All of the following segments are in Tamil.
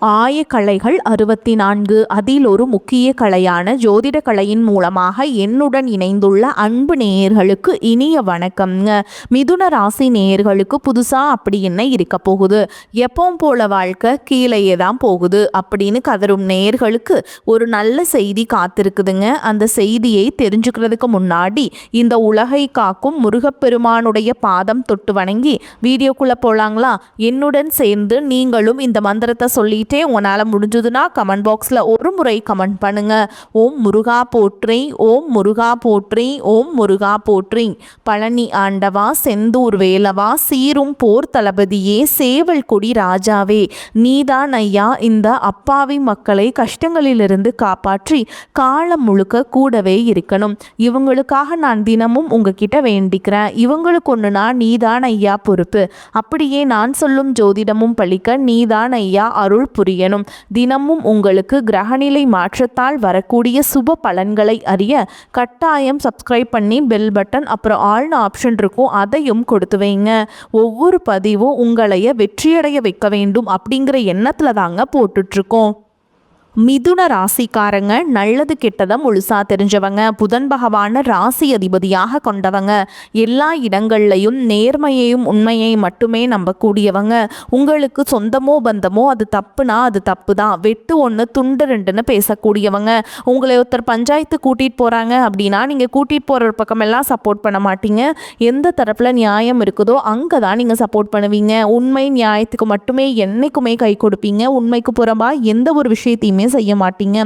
ஆயக்கலைகள் 64 அதில் ஒரு முக்கிய கலையான ஜோதிட கலையின் மூலமாக என்னுடன் இணைந்துள்ள அன்பு நேயர்களுக்கு இனிய வணக்கம்ங்க. மிதுன ராசி நேயர்களுக்கு புதுசாக அப்படி என்ன இருக்க போகுது, எப்பவும் போல வாழ்க்கை கீழேயே தான் போகுது அப்படின்னு கதரும் நேயர்களுக்கு ஒரு நல்ல செய்தி காத்திருக்குதுங்க. அந்த செய்தியை தெரிஞ்சுக்கிறதுக்கு முன்னாடி இந்த உலகை காக்கும் முருகப்பெருமானுடைய பாதம் தொட்டு வணங்கி வீடியோக்குள்ளே போகலாங்களா? என்னுடன் சேர்ந்து நீங்களும் இந்த மந்திரத்தை சொல்லி உங்களால் முடிஞ்சதுன்னா கமெண்ட் பாக்ஸில் ஒரு முறை கமெண்ட் பண்ணுங்க. ஓம் முருகா போற்றி, ஓம் முருகா போற்றி, ஓம் முருகா போற்றி. பழனி ஆண்டவா, செந்தூர் வேலவா, சீரும் போர் தளபதியே, சேவல் கொடி ராஜாவே, நீதான் ஐயா இந்த அப்பாவி மக்களை கஷ்டங்களிலிருந்து காப்பாற்றி காலம் முழுக்க கூடவே இருக்கணும். இவங்களுக்காக நான் தினமும் உங்ககிட்ட வேண்டிக்கிறேன். இவங்களுக்கு ஒன்றுனா நீதான் ஐயா பொறுப்பு. அப்படியே நான் சொல்லும் ஜோதிடமும் பழிக்க நீதான் ஐயா அருள் புரியணும். தினமும் உங்களுக்கு கிரகநிலை மாற்றத்தால் வரக்கூடிய சுப பலன்களை அறிய கட்டாயம் சப்ஸ்கிரைப் பண்ணி பெல் பட்டன் அப்புறம் ஆல்னு ஆப்ஷன் இருக்கும், அதையும் கொடுத்து வைங்க. ஒவ்வொரு பதிவும் உங்களைய வெற்றியடைய வைக்க வேண்டும் அப்படிங்கிற எண்ணத்துல தாங்க போட்டுட்ருக்கோம். மிதுன ராசிக்காரங்க நல்லது கெட்டதை முழுசா தெரிஞ்சவங்க, புதன் பகவான ராசி அதிபதியாக கொண்டவங்க, எல்லா இடங்கள்லையும் நேர்மையையும் உண்மையை மட்டுமே நம்பக்கூடியவங்க. உங்களுக்கு சொந்தமோ பந்தமோ அது தப்புனா அது தப்பு தான், வெட்டு ஒன்று துண்டு ரெண்டுன்னு பேசக்கூடியவங்க. உங்களை ஒருத்தர் பஞ்சாயத்து கூட்டிகிட்டு போகிறாங்க அப்படின்னா நீங்கள் கூட்டிகிட்டு போகிற பக்கமெல்லாம் சப்போர்ட் பண்ண மாட்டீங்க. எந்த தரப்பில் நியாயம் இருக்குதோ அங்கே தான் நீங்கள் சப்போர்ட் பண்ணுவீங்க. உண்மை நியாயத்துக்கு மட்டுமே என்றைக்குமே கை கொடுப்பீங்க. உண்மைக்கு புறம்பாக எந்த ஒரு விஷயத்தையுமே செய்ய மாட்டீங்க.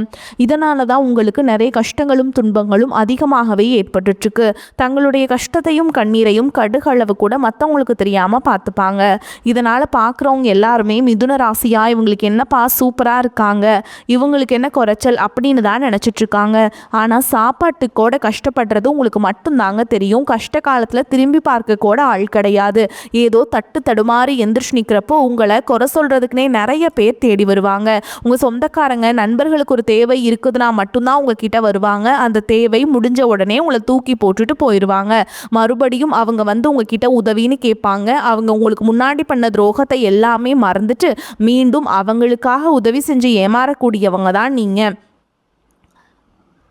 இதனால தான் உங்களுக்கு நிறைய கஷ்டங்களும் துன்பங்களும் அதிகமாகவே ஏற்பட்டுருக்கு. தங்களுடைய கஷ்டத்தையும் கண்ணீரையும் கடுகளவு கூட மற்றவங்களுக்கு தெரியாம பார்த்துப்பாங்க. இதனால பார்க்குறவங்க எல்லாருமே மிதுன ராசியா இவங்களுக்கு என்னப்பா சூப்பரா இருக்காங்க, இவங்களுக்கு என்ன குறைச்சல் அப்படின்னு தான் நினைச்சிட்டு இருக்காங்க. ஆனா சாப்பாட்டுக்கூட கஷ்டப்படுறது உங்களுக்கு மட்டும்தாங்க தெரியும். கஷ்ட காலத்துல திரும்பி பார்க்க கூட ஆள் கிடையாது. ஏதோ தட்டு தடுமாறி எந்திரிச்சு நிற்கிறப்போ உங்களை குறை சொல்றதுக்குனே நிறைய பேர் தேடி வருவாங்க. உங்க சொந்தக்காரங்க நண்பர்களுக்கு ஒரு தேவை இருக்குதுன்னா மட்டும்தான் உங்ககிட்ட வருவாங்க. அந்த தேவை முடிஞ்ச உடனே உங்களை தூக்கி போட்டுட்டு போயிடுவாங்க. மறுபடியும் அவங்க வந்து உங்ககிட்ட உதவின்னு கேட்பாங்க. அவங்க உங்களுக்கு முன்னாடி பண்ண துரோகத்தை எல்லாமே மறந்துட்டு மீண்டும் அவங்களுக்காக உதவி செஞ்சு ஏமாறக்கூடியவங்க தான் நீங்க.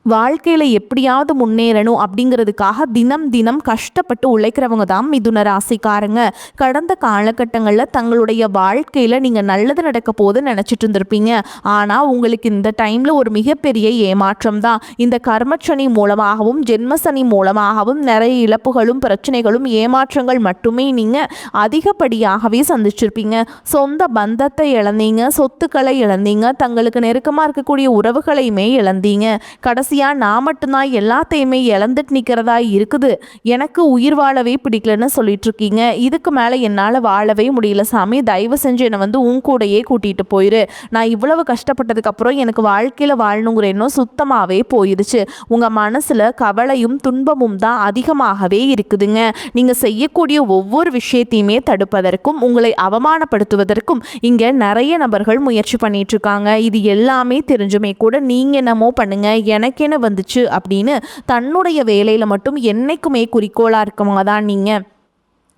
வாழ்க்கையில் எப்படியாவது முன்னேறணும் அப்படிங்கிறதுக்காக தினம் தினம் கஷ்டப்பட்டு உழைக்கிறவங்க தான் மிதுன ராசிக்காரங்க. கடந்த காலகட்டங்களில் தங்களுடைய வாழ்க்கையில் நீங்கள் நல்லது நடக்க போது நினச்சிட்டு இருந்திருப்பீங்க. ஆனால் உங்களுக்கு இந்த டைமில் ஒரு மிகப்பெரிய ஏமாற்றம் தான். இந்த கர்மச்சனி மூலமாகவும் ஜென்மசனி மூலமாகவும் நிறைய இழப்புகளும் பிரச்சனைகளும் ஏமாற்றங்கள் மட்டுமே நீங்கள் அதிகப்படியாகவே சந்திச்சிருப்பீங்க. சொந்த பந்தத்தை இழந்தீங்க, சொத்துக்களை இழந்தீங்க, தங்களுக்கு நெருக்கமாக இருக்கக்கூடிய உறவுகளையுமே இழந்தீங்க. கடைசியாக நான் மட்டும்தான் எல்லாத்தையுமே இழந்துட்டு நிற்கிறதா இருக்குது, எனக்கு உயிர் வாழவே பிடிக்கலன்னு சொல்லிட்டு இருக்கீங்க. இதுக்கு மேலே என்னால் வாழவே முடியல சாமி, தயவு செஞ்சு என்னை வந்து உன் கூடையே கூட்டிகிட்டு போயிரு. நான் இவ்வளவு கஷ்டப்பட்டதுக்கப்புறம் எனக்கு வாழ்க்கையில் வாழணுங்கிற எண்ணம் சுத்தமாகவே போயிடுச்சு. உங்கள் மனசில் கவலையும் துன்பமும் தான் அதிகமாகவே இருக்குதுங்க. நீங்கள் செய்யக்கூடிய ஒவ்வொரு விஷயத்தையுமே தடுப்பதற்கும் உங்களை அவமானப்படுத்துவதற்கும் இங்கே நிறைய நபர்கள் முயற்சி பண்ணிட்டு இருக்காங்க. இது எல்லாமே தெரிஞ்சுமே கூட நீங்கள் என்னமோ பண்ணுங்க, எனக்கு என்ன வந்துச்சு அப்படின்னு தன்னுடைய வேலையில் மட்டும் என்னைக்குமே குறிக்கோளாக இருக்கவங்க தான் நீங்கள்.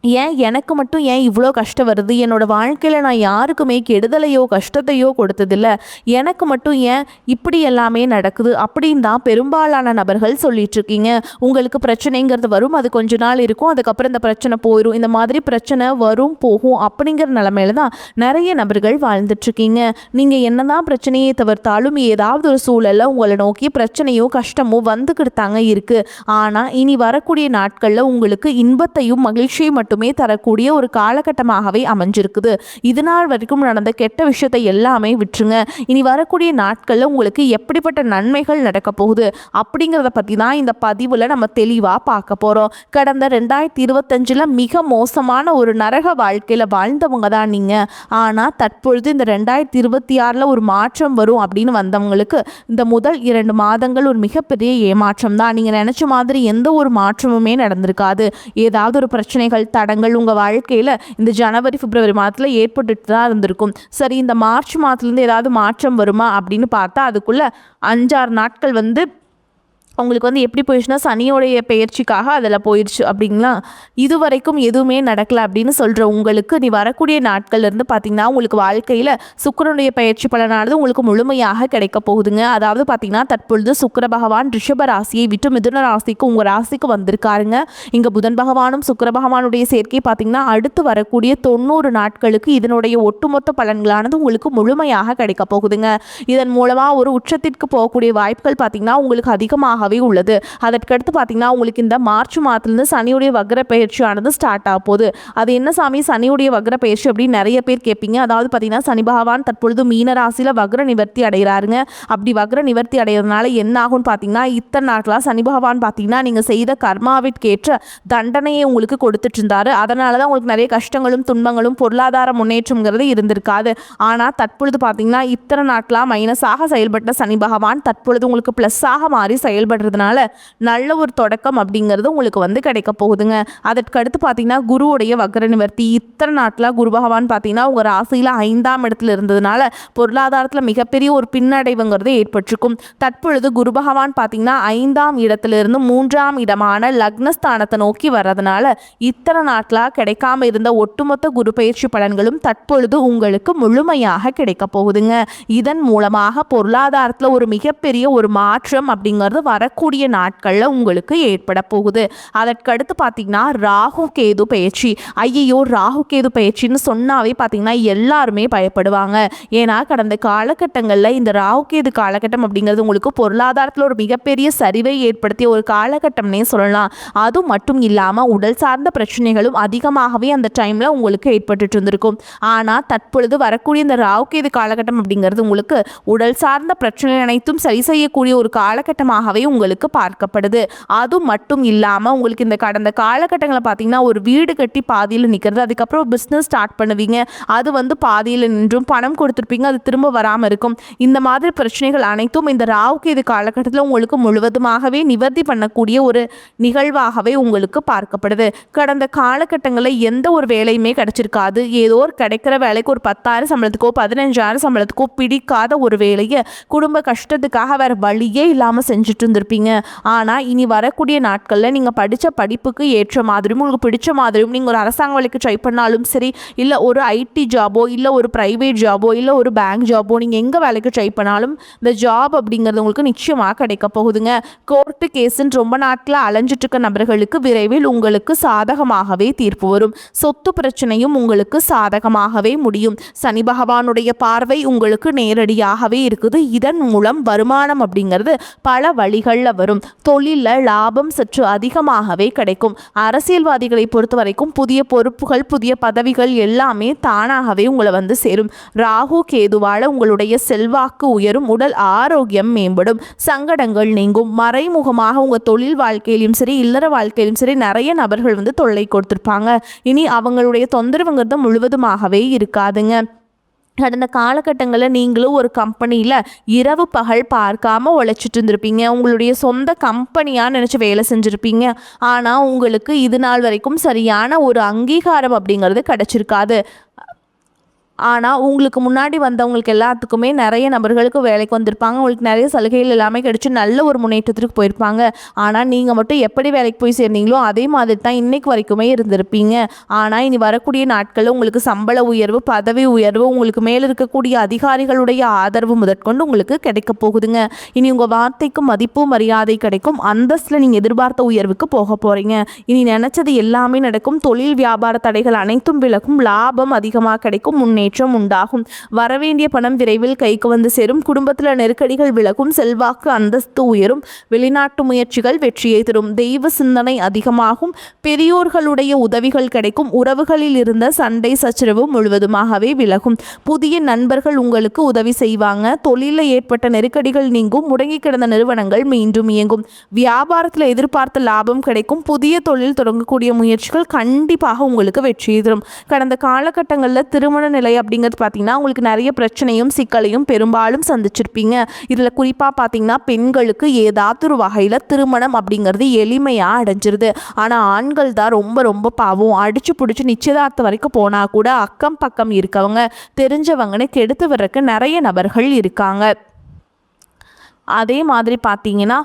ஏன் எனக்கு மட்டும் ஏன் இவ்வளோ கஷ்டம் வருது, என்னோடய வாழ்க்கையில் நான் யாருக்குமே கெடுதலையோ கஷ்டத்தையோ கொடுத்ததில்ல, எனக்கு மட்டும் ஏன் இப்படி எல்லாமே நடக்குது அப்படின்னு தான் பெரும்பாலான நபர்கள் சொல்லிட்டு இருக்கீங்க. உங்களுக்கு பிரச்சனைங்கிறது வரும், அது கொஞ்ச நாள் இருக்கும், அதுக்கப்புறம் இந்த பிரச்சனை போயிடும். இந்த மாதிரி பிரச்சனை வரும் போகும் அப்படிங்கிற நிலமையில தான் நிறைய நபர்கள் வாழ்ந்துட்டுருக்கீங்க. நீங்கள் என்ன தான் பிரச்சனையை தவிர்த்தாலும் ஏதாவது ஒரு சூழலில் உங்களை நோக்கி பிரச்சனையோ கஷ்டமோ வந்துக்கிட்டு தாங்க இருக்குது. ஆனால் இனி வரக்கூடிய நாட்களில் உங்களுக்கு இன்பத்தையும் மகிழ்ச்சியும் மட்டும் தரக்கூடிய ஒரு காலகட்டமாகவே அமைஞ்சிருக்குது. இது நாள் வரைக்கும் நடந்த கெட்ட விஷயத்தை எல்லாமே விட்டுருங்க. இனி வரக்கூடிய நாட்களில் உங்களுக்கு எப்படிப்பட்ட நன்மைகள் நடக்க போகுது அப்படிங்கிறத பற்றி தான் இந்த பதிவில் நம்ம தெளிவாக பார்க்க போகிறோம். கடந்த 2025 மிக மோசமான ஒரு நரக வாழ்க்கையில் வாழ்ந்தவங்க தான் நீங்கள். ஆனால் தற்பொழுது இந்த 2026 ஒரு மாற்றம் வரும் அப்படின்னு வந்தவங்களுக்கு இந்த முதல் 2 மாதங்கள் ஒரு மிகப்பெரிய ஏமாற்றம் தான். நீங்கள் நினச்ச மாதிரி எந்த ஒரு மாற்றமுமே நடந்திருக்காது. ஏதாவது ஒரு பிரச்சனைகள் தடங்கள் உங்கள் வாழ்க்கையில் இந்த ஜனவரி பிப்ரவரி மாதத்தில் ஏற்பட்டுட்டு தான் இருந்திருக்கும். சரி, இந்த மார்ச் மாதத்துலேருந்து ஏதாவது மாற்றம் வருமா அப்படின்னு பார்த்தா அதுக்குள்ளே 5-6 நாட்கள் வந்து உங்களுக்கு வந்து எப்படி போயிடுச்சுன்னா சனியோடைய பெயர்ச்சிக்காக அதில் போயிடுச்சு அப்படிங்களா. இது வரைக்கும் எதுவுமே நடக்கலை அப்படின்னு சொல்கிற உங்களுக்கு நீ வரக்கூடிய நாட்கள்லேருந்து பார்த்திங்கன்னா உங்களுக்கு வாழ்க்கையில் சுக்கிரனுடைய பெயர்ச்சி பலனானது உங்களுக்கு முழுமையாக கிடைக்க போகுதுங்க. அதாவது பார்த்திங்கன்னா தற்பொழுது சுக்கிர பகவான் ரிஷப ராசியை விட்டு மிதுன ராசிக்கு உங்கள் ராசிக்கு வந்திருக்காருங்க. இங்கே புதன் பகவானும் சுக்கிர பகவானுடைய சேர்க்கை பார்த்திங்கன்னா அடுத்து வரக்கூடிய 90 நாட்களுக்கு இதனுடைய ஒட்டுமொத்த பலன்களானது உங்களுக்கு முழுமையாக கிடைக்க போகுதுங்க. இதன் மூலமாக ஒரு உச்சத்திற்கு போகக்கூடிய வாய்ப்புகள் பார்த்திங்கன்னா உங்களுக்கு அதிகமாக உள்ளது. அதற்கடுத்து பார்த்தீங்கன்னா உங்களுக்கு இந்த மார்ச் மாதத்துலேருந்து சனியுடைய வக்ர பயிற்சியானது ஸ்டார்ட் ஆக போகுது. அது என்ன சாமி சனியுடைய வக்ர பயிற்சி அப்படின்னு நிறைய பேர் கேட்பீங்க. அதாவது பார்த்தீங்கன்னா சனி பகவான் தற்பொழுது மீன ராசியில் வக்ர நிவர்த்தி அடைகிறாருங்க. அப்படி வக்ர நிவர்த்தி அடைகிறதுனால என்ன ஆகும்னு பார்த்தீங்கன்னா இத்தனை நாட்களாக சனி பகவான் பார்த்தீங்கன்னா நீங்கள் செய்த கர்மாவிற்கேற்ற தண்டனையை உங்களுக்கு கொடுத்துட்டு இருந்தாரு. அதனால தான் உங்களுக்கு நிறைய கஷ்டங்களும் துன்பங்களும் பொருளாதார முன்னேற்றம்ங்கிறது இருந்திருக்காது. ஆனால் தற்பொழுது பார்த்தீங்கன்னா இத்தனை நாட்களாக மைனஸாக செயல்பட்ட சனி பகவான் தற்பொழுது உங்களுக்கு ப்ளஸ்ஸாக மாறி செயல்படுறதுனால நல்ல ஒரு தொடக்கம் அப்படிங்கிறது உங்களுக்கு வந்து கிடைக்க போகுதுங்க. அதற்கடுத்து பார்த்தீங்கன்னா குருவுடைய வக்ர நிவர்த்தி இத்தனை நாட்டில் குரு பகவான் பார்த்தீங்கன்னா உங்கள் ராசியில் 5ஆம் இடத்துல இருந்ததுனால பொருளாதாரத்தில் மிகப்பெரிய ஒரு பின்னடைவுங்கிறது ஏற்பட்டிருக்கும். தற்பொழுது குரு பகவான் பார்த்தீங்கன்னா 5ஆம் இடத்திலிருந்து 3ஆம் இடமான லக்னஸ்தானத்தை நோக்கி வர்றதுனால இத்தனை நாட்டில் கிடைக்காம இருந்த ஒட்டுமொத்த குரு பயிற்சி பலன்களும் தற்பொழுது உங்களுக்கு முழுமையாக கிடைக்க போகுதுங்க. இதன் மூலமாக பொருளாதாரத்தில் ஒரு மிகப்பெரிய ஒரு மாற்றம் அப்படிங்கிறது வரக்கூடிய நாட்களில் உங்களுக்கு ஏற்பட போகுது. அதற்கடுத்து பார்த்தீங்கன்னா ராகு கேது பயிற்சி. ஐயோ ராகு கேது பயிற்சின்னு சொன்னாவே பார்த்தீங்கன்னா எல்லாருமே பயப்படுவாங்க. ஏன்னா கடந்த காலகட்டங்களில் இந்த ராகு கேது காலகட்டம் அப்படிங்கிறது உங்களுக்கு பொருளாதாரத்தில் ஒரு மிகப்பெரிய சரிவை ஏற்படுத்திய ஒரு காலகட்டம்னே சொல்லலாம். அது மட்டும் இல்லாமல் உடல் சார்ந்த பிரச்சனைகளும் அதிகமாகவே அந்த டைமில் உங்களுக்கு ஏற்பட்டு இருந்திருக்கும். ஆனால் தற்பொழுது வரக்கூடிய இந்த ராகு கேது காலகட்டம் அப்படிங்கிறது உங்களுக்கு உடல் சார்ந்த பிரச்சனை அனைத்தும் சரி செய்யக்கூடிய ஒரு காலகட்டமாகவே உங்களுக்கு பார்க்கப்படுது. அது மட்டும் இல்லாமல் உங்களுக்கு இந்த கடந்த காலகட்டங்களை பார்த்தீங்கன்னா ஒரு வீடு கட்டி பாதியில் நிற்கிறது, அதுக்கப்புறம் பிஸ்னஸ் ஸ்டார்ட் பண்ணுவீங்க, அது வந்து பாதியில் நின்றும் பணம் கொடுத்துருப்பீங்க, அது திரும்ப வராமல் இருக்கும். இந்த மாதிரி பிரச்சனைகள் அனைத்தும் இந்த ராகு கேது காலகட்டத்தில் உங்களுக்கு முழுவதுமாகவே நிவர்த்தி பண்ணக்கூடிய ஒரு நிகழ்வாகவே உங்களுக்கு பார்க்கப்படுது. கடந்த காலகட்டங்களில் எந்த ஒரு வேலையுமே கிடைச்சிருக்காது. ஏதோ ஒரு கிடைக்கிற வேலைக்கு ஒரு 10,000 சம்பளத்துக்கோ 15,000 சம்பளத்துக்கோ பிடிக்காத ஒரு வேலையை குடும்ப கஷ்டத்துக்காக வேறு வழியே இல்லாமல் செஞ்சுட்டு இருந்திருப்பீங்க. ஆனால் இனி வரக்கூடிய நாட்களில் நீங்கள் படித்த படிப்புக்கு ஏற்ற மாதிரியும் உங்களுக்கு பிடிச்ச மாதிரியும் நீங்கள் ஒரு அரசாங்க வேலைக்கு ட்ரை பண்ணாலும் சரி, இல்லை ஒரு ஐடி ஜாபோ, இல்லை ஒரு ப்ரைவேட் ஜாபோ, இல்லை ஒரு பேங்க் ஜாபோ, நீங்கள் எங்கே வேலைக்கு ட்ரை பண்ணாலும் இந்த ஜாப் அப்படிங்கிறது உங்களுக்கு நிச்சயமாக கிடைக்க போகுதுங்க. கோர்ட்டு கேஸுன்னு ரொம்ப நாட்களில் அலைஞ்சிட்டு இருக்க நபர்களுக்கு விரைவில் உங்களுக்கு சாதகமாகவே தீர்ப்பு வரும். சொத்து பிரச்சனையும் உங்களுக்கு சாதகமாகவே முடியும். சனி பகவானுடைய பார்வை உங்களுக்கு நேரடியாகவே இருக்குது. இதன் மூலம் வருமானம் அப்படிங்கிறது பல வழிகளில் வரும். தொழிலில் லாபம் சற்று அதிகமாகவே கிடைக்கும். அரசியல்வாதிகளை பொறுத்த வரைக்கும் புதிய பொறுப்புகள் புதிய பதவிகள் எல்லாமே தானாகவே உங்களை வந்து சேரும். ராகு கேதுவால் உங்களுடைய செல்வாக்கு உயரும், உடல் ஆரோக்கியம் மேம்படும், சங்கடங்கள் நீங்கும். மறைமுகமாக உங்கள் தொழில் வாழ்க்கையிலும் சரி இல்லற வாழ்க்கையிலும் சரி நிறைய நபர்கள் வந்து தொல்லை கொடுத்துருப்பாங்க. இனி அவங்களுடைய தொந்தரவுங்கிறது முழுவதுமாகவே இருக்காதுங்க. கடந்த காலகட்டங்களில் நீங்களும் ஒரு கம்பெனியில் இரவு பகல் பார்க்காம உழைச்சிட்டு இருந்திருப்பீங்க. உங்களுடைய சொந்த கம்பெனியாக நினச்சி வேலை செஞ்சுருப்பீங்க. ஆனால் உங்களுக்கு இது நாள் வரைக்கும் சரியான ஒரு அங்கீகாரம் அப்படிங்கிறது கிடச்சிருக்காது. ஆனால் உங்களுக்கு முன்னாடி வந்தவங்களுக்கு எல்லாத்துக்குமே நிறைய நபர்களுக்கு வேலைக்கு வந்திருப்பாங்க. உங்களுக்கு நிறைய சலுகைகள் எல்லாமே கிடைச்சி நல்ல ஒரு முன்னேற்றத்திற்கு போயிருப்பாங்க. ஆனால் நீங்கள் மட்டும் எப்படி வேலைக்கு போய் சேர்ந்தீங்களோ அதே மாதிரி தான் இன்றைக்கு வரைக்குமே இருந்திருப்பீங்க. ஆனால் இனி வரக்கூடிய நாட்களில் உங்களுக்கு சம்பள உயர்வு பதவி உயர்வு உங்களுக்கு மேலே இருக்கக்கூடிய அதிகாரிகளுடைய ஆதரவு முதற்கொண்டு உங்களுக்கு கிடைக்க போகுதுங்க. இனி உங்கள் வார்த்தைக்கு மதிப்பு மரியாதை கிடைக்கும். அந்தஸ்தில் நீங்கள் எதிர்பார்த்த உயர்வுக்கு போக போகிறீங்க. இனி நினச்சது எல்லாமே நடக்கும். தொழில் வியாபார தடைகள் அனைத்தும் விலகும். லாபம் அதிகமாக கிடைக்கும். முன்னேற்றம் உண்டாகும். வரவேண்டிய பணம் விரைவில் கைக்கு வந்து சேரும். குடும்பத்தில் நெருக்கடிகள் விலகும். செல்வாக்கு அந்தஸ்து உயரும். வெளிநாட்டு முயற்சிகள் வெற்றியை தரும். தெய்வ சிந்தனை அதிகமாகும். பெரியோர்களுடைய உதவிகள் கிடைக்கும். உறவுகளில் இருந்த சண்டை சச்சரவு முழுவதுமாகவே விலகும். புதிய நண்பர்கள் உங்களுக்கு உதவி செய்வாங்க. தொழிலில் ஏற்பட்ட நெருக்கடிகள் நீங்கும். முடங்கி கிடந்த நிறுவனங்கள் மீண்டும் இயங்கும். வியாபாரத்தில் எதிர்பார்த்த லாபம் கிடைக்கும். புதிய தொழில் தொடங்கக்கூடிய முயற்சிகள் கண்டிப்பாக உங்களுக்கு வெற்றியை தரும். கடந்த காலகட்டங்களில் திருமண நிலை அப்படிங்கிறது பார்த்தீங்கன்னா உங்களுக்கு நிறைய பிரச்சனையும் சிக்கலையும் பெரும்பாலும் சந்திச்சிருப்பீங்க. இதில் குறிப்பாக பார்த்தீங்கன்னா பெண்களுக்கு ஏதாவது ஒரு வகையில் திருமணம் அப்படிங்கிறது எளிமையாக அடைஞ்சிருது. ஆனால் ஆண்கள் தான் ரொம்ப ரொம்ப பாவம். அடிச்சு பிடிச்சி நிச்சயதார்த்தம் வரைக்கும் போனால் கூட அக்கம் பக்கம் இருக்கவங்க தெரிஞ்சவங்கன்னு கெடுத்து வர்றதுக்கு நிறைய நபர்கள் இருக்காங்க. அதே மாதிரி பார்த்தீங்கன்னா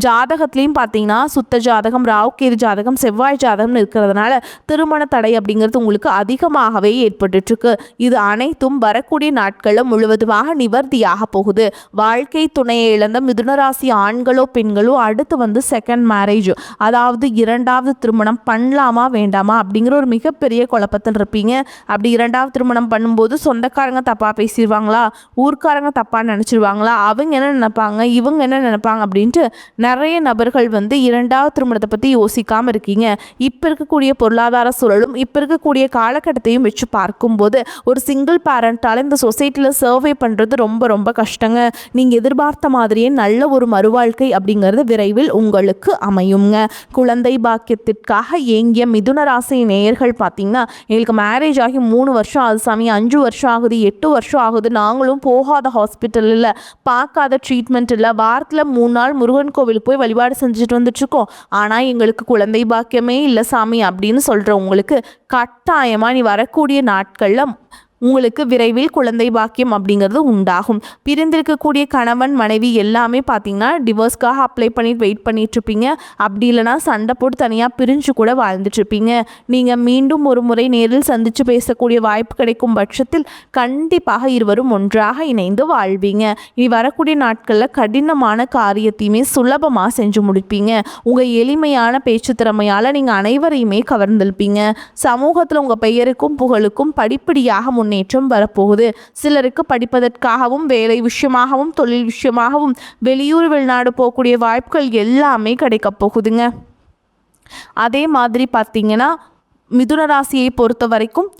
ஜாதகத்துலேயும் பார்த்தீங்கன்னா சுத்த ஜாதகம், ராவுகேது ஜாதகம், செவ்வாய் ஜாதகம்னு இருக்கிறதுனால திருமண தடை அப்படிங்கிறது உங்களுக்கு அதிகமாகவே ஏற்பட்டுருக்கு. இது அனைத்தும் வரக்கூடிய நாட்களில் முழுவதுமாக நிவர்த்தியாக போகுது. வாழ்க்கை துணையை இழந்த மிதுனராசி ஆண்களோ பெண்களோ அடுத்து செகண்ட் மேரேஜ், அதாவது இரண்டாவது திருமணம் பண்ணலாமா வேண்டாமா அப்படிங்கிற ஒரு மிகப்பெரிய குழப்பத்தில் இருப்பீங்க. அப்படி இரண்டாவது திருமணம் பண்ணும்போது சொந்தக்காரங்க தப்பாக பேசிடுவாங்களா, ஊர்க்காரங்க தப்பாக நினச்சிடுவாங்களா, அவங்க என்ன நினைப்பாங்க, இவங்க என்ன நினைப்பாங்க அப்படின்ட்டு நிறைய நபர்கள் இரண்டாவது திருமணத்தை பற்றி யோசிக்காமல் இருக்கீங்க. இப்போ இருக்கக்கூடிய பொருளாதார சூழலும் இப்போ இருக்கக்கூடிய காலகட்டத்தையும் வச்சு பார்க்கும்போது ஒரு சிங்கிள் பேரண்டால் இந்த சொசைட்டியில் சர்வே பண்ணுறது ரொம்ப ரொம்ப கஷ்டங்க. நீங்கள் எதிர்பார்த்த மாதிரியே நல்ல ஒரு மறுவாழ்க்கை அப்படிங்கிறது விரைவில் உங்களுக்கு அமையுங்க. குழந்தை பாக்கியத்திற்காக ஏங்கிய மிதுன ராசி நேயர்கள் பார்த்தீங்கன்னா, எங்களுக்கு மேரேஜ் ஆகி 3 வருஷம் ஆகுது சாமி, 5 வருஷம் ஆகுது, 8 வருஷம் ஆகுது, நாங்களும் போகாத ஹாஸ்பிட்டல் இல்லை, பார்க்காத ட்ரீட்மெண்ட் இல்லை, வாரத்தில் 3 நாள் முருகன் கோவிலுக்கு போய் வழிபாடு செஞ்சுட்டு வந்துட்டுருக்கோம், ஆனால் எங்களுக்கு குழந்தை பாக்கியமே இல்லை சாமி அப்படின்னு சொல்கிறவங்களுக்கு கட்டாயமாக நீ வரக்கூடிய நாட்களில் உங்களுக்கு விரைவில் குழந்தை பாக்கியம் அப்படிங்கிறது உண்டாகும். பிரிந்திருக்கக்கூடிய கணவன் மனைவி எல்லாமே பார்த்தீங்கன்னா டிவோர்ஸ்க்காக அப்ளை பண்ணிட்டு வெயிட் பண்ணிட்டுருப்பீங்க. அப்படி இல்லைனா சண்டை போட்டு தனியாக பிரிஞ்சு கூட வாழ்ந்துட்டுருப்பீங்க. நீங்கள் மீண்டும் ஒரு முறை நேரில் சந்தித்து பேசக்கூடிய வாய்ப்பு கிடைக்கும் பட்சத்தில் கண்டிப்பாக இருவரும் ஒன்றாக இணைந்து வாழ்வீங்க. இனி வரக்கூடிய நாட்களில் கடினமான காரியத்தையுமே சுலபமாக செஞ்சு முடிப்பீங்க. உங்கள் எளிமையான பேச்சு திறமையால் நீங்கள் அனைவரையுமே கவர்ந்திருப்பீங்க. சமூகத்தில் உங்கள் பெயருக்கும் புகழுக்கும் படிப்படியாக முன்னேற்றம் வரப்போகுது. சிலருக்கு படிப்பதற்காகவும் வேலை விஷயமாகவும் தொழில் விஷயமாகவும் வெளியூர் வெளிநாடு போகக்கூடிய வாய்ப்புகள் எல்லாமே கிடைக்க போகுதுங்க. அதே மாதிரி பார்த்தீங்கன்னா மிதுன ராசியை பொறுத்த வரைக்கும்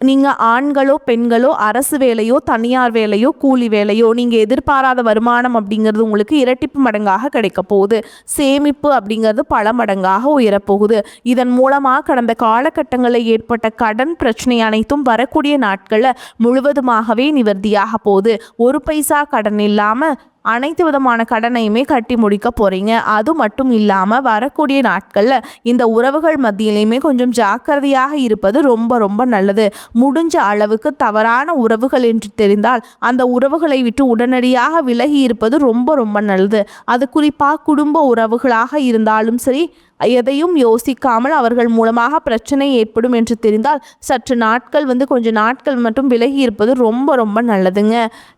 நீங்கள் ஆண்களோ பெண்களோ அரசு வேலையோ தனியார் வேலையோ கூலி வேலையோ நீங்கள் எதிர்பாராத வருமானம் அப்படிங்கிறது உங்களுக்கு இரட்டிப்பு மடங்காக கிடைக்க போகுது. சேமிப்பு அப்படிங்கிறது பல மடங்காக உயரப்போகுது. இதன் மூலமாக கடந்த காலகட்டங்களில் ஏற்பட்ட கடன் பிரச்சனை அனைத்தும் வரக்கூடிய நாட்களில் முழுவதுமாகவே நிவர்த்தியாக போகுது. ஒரு பைசா கடன் இல்லாமல் அனைத்து விதமான கடனையுமே கட்டி முடிக்க போகிறீங்க. அது மட்டும் இல்லாமல் வரக்கூடிய நாட்களில் இந்த உறவுகள் மத்தியிலையுமே கொஞ்சம் ஜாக்கிரதையாக இருப்பது ரொம்ப ரொம்ப நல்லது. முடிஞ்ச அளவுக்கு தவறான உறவுகள் என்று தெரிந்தால் அந்த உறவுகளை விட்டு உடனடியாக விலகி இருப்பது ரொம்ப ரொம்ப நல்லது. அது குறிப்பாக குடும்ப உறவுகளாக இருந்தாலும் சரி, எதையும் யோசிக்காமல் அவர்கள் மூலமாக பிரச்சனை ஏற்படும் என்று தெரிந்தால் சற்று நாட்கள் கொஞ்ச நாட்கள் மட்டும் விலகி இருப்பது ரொம்ப ரொம்ப நல்லதுங்க.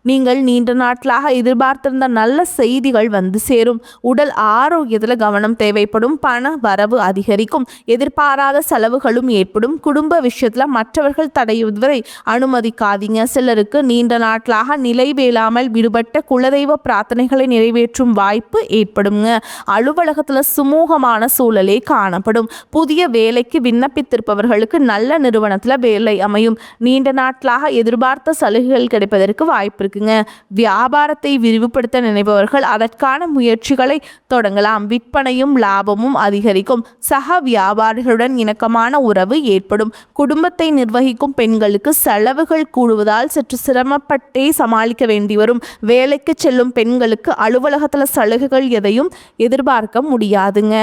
நீங்கள் நீண்ட நாட்களாக எதிர்பார்த்திருந்த நல்ல செய்திகள் சேரும். உடல் ஆரோக்கியத்தில் கவனம் தேவைப்படும். பண வரவு அதிகரிக்கும். எதிர்பாராத செலவுகளும் ஏற்படும். குடும்ப விஷயத்தில் மற்றவர்கள் தடைவதை அனுமதிக்காதீங்க. சிலருக்கு நீண்ட நாட்களாக நிலை வேளாமல் விடுபட்ட குலதெய்வ பிரார்த்தனைகளை நிறைவேற்றும் வாய்ப்பு ஏற்படுங்க. அலுவலகத்தில் சுமூகமான சூழலே காணப்படும். புதிய வேலைக்கு விண்ணப்பித்திருப்பவர்களுக்கு நல்ல நிறுவனத்தில் வேலை அமையும். நீண்ட நாட்களாக எதிர்பார்த்த சலுகைகள் கிடைப்பதற்கு வாய்ப்பு இருக்குங்க. வியாபாரத்தை விரிவுபடுத்த நினைப்பவர்கள் அதற்கான முயற்சிகளை தொடங்கலாம். விற்பனையும் லாபமும் அதிகரிக்கும். சக வியாபாரிகளுடன் இணக்கமான உறவு ஏற்படும். குடும்பத்தை நிர்வகிக்கும் பெண்களுக்கு செலவுகள் கூடுவதால் சற்று சிரமப்பட்டே சமாளிக்க வேண்டி வரும். வேலைக்கு செல்லும் பெண்களுக்கு அலுவலகத்தில் சலுகைகள் எதையும் எதிர்பார்க்க முடியாதுங்க.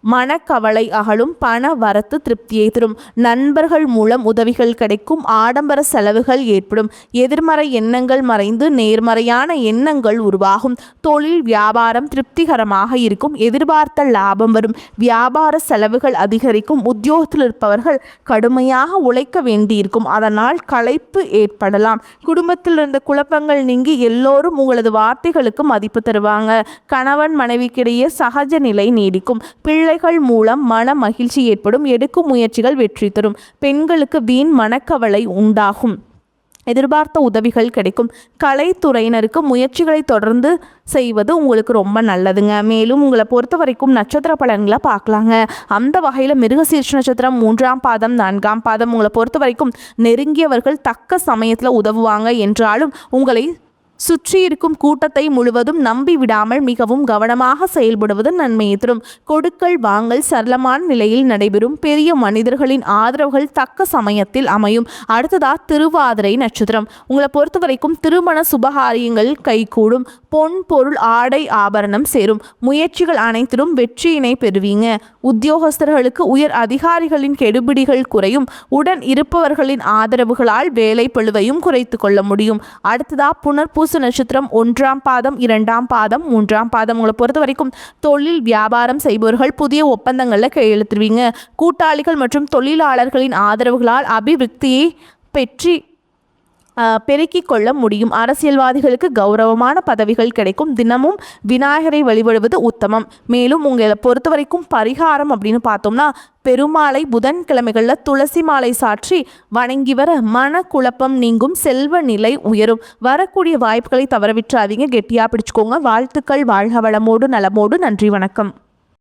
மனக்கவலை அகலும். பண வரத்து திருப்தியை தரும். நண்பர்கள் மூலம் உதவிகள் கிடைக்கும். ஆடம்பர செலவுகள் ஏற்படும். எதிர்மறை எண்ணங்கள் மறைந்து நேர்மறையான எண்ணங்கள் உருவாகும். தொழில் வியாபாரம் திருப்திகரமாக இருக்கும். எதிர்பார்த்த லாபம் வரும். வியாபார செலவுகள் அதிகரிக்கும். உத்தியோகத்தில் இருப்பவர்கள் கடுமையாக உழைக்க வேண்டியிருக்கும். அதனால் களைப்பு ஏற்படலாம். குடும்பத்தில் இருந்த குழப்பங்கள் நீங்கி எல்லோரும் உங்களது வார்த்தைகளுக்கு மதிப்பு தருவாங்க. கணவன் மனைவிக்கிடையே சகஜ நிலை நீடிக்கும். பிள்ளை மூலம் மன மகிழ்ச்சி ஏற்படும். எடுக்கும் முயற்சிகள் வெற்றி தரும். பெண்களுக்கு வீண் மனக்கவலை உண்டாகும். எதிர்பார்த்த உதவிகள் கிடைக்கும். கலைத்துறையினருக்கு முயற்சிகளை தொடர்ந்து செய்வது உங்களுக்கு ரொம்ப நல்லதுங்க. மேலும் உங்களை பொறுத்த வரைக்கும் நட்சத்திர பலன்களை பார்க்கலாங்க. அந்த வகையில் மிருகசீர்ஷ நட்சத்திரம் 3ஆம் பாதம் 4ஆம் பாதம் உங்களை பொறுத்த வரைக்கும் நெருங்கியவர்கள் தக்க சமயத்தில் உதவுவாங்க என்றாலும் உங்களை சுற்றி இருக்கும் கூட்டத்தை முழுவதும் நம்பி விடாமல் மிகவும் கவனமாக செயல்படுவது நன்மையை தரும். கொடுக்கல் வாங்கல் சரளமான நிலையில் நடைபெறும். பெரிய மனிதர்களின் ஆதரவுகள் தக்க சமயத்தில் அமையும். அடுத்ததா திருவாதிரை நட்சத்திரம் உங்களை பொறுத்த வரைக்கும் திருமண சுபகாரியங்கள் கைகூடும். பொன் பொருள் ஆடை ஆபரணம் சேரும். முயற்சிகள் அனைத்திலும் வெற்றியினை பெறுவீங்க. உத்தியோகஸ்தர்களுக்கு உயர் அதிகாரிகளின் கெடுபிடிகள் குறையும். உடன் இருப்பவர்களின் ஆதரவுகளால் வேலை பளுவையும் குறைத்து கொள்ள முடியும். அடுத்ததா புனர்பூச புனர்பூச நட்சத்திரம் 1ஆம் பாதம் 2ஆம் பாதம் 3ஆம் பாதம். உங்களை பொறுத்த வரைக்கும் தொழில் வியாபாரம் செய்பவர்கள் புதிய ஒப்பந்தங்களில் கையெழுத்துவீங்க. கூட்டாளிகள் மற்றும் தொழிலாளர்களின் ஆதரவுகளால் அபிவிருத்தியை பெருக்கிக் கொள்ள முடியும். அரசியல்வாதிகளுக்கு கௌரவமான பதவிகள் கிடைக்கும். தினமும் விநாயகரை வழிபடுவது உத்தமம். மேலும் உங்களை பொறுத்த வரைக்கும் பரிகாரம் அப்படின்னு பார்த்தோம்னா, பெருமாளை புதன்கிழமைகளில் துளசி மாலை சாற்றி வணங்கி வர மன குழப்பம் நீங்கும், செல்வ நிலை உயரும். வரக்கூடிய வாய்ப்புகளை தவறவிட்டுறாதீங்க, கெட்டியாக பிடிச்சுக்கோங்க. வாழ்த்துக்கள். வாழ்க வளமோடு நலமோடு. நன்றி, வணக்கம்.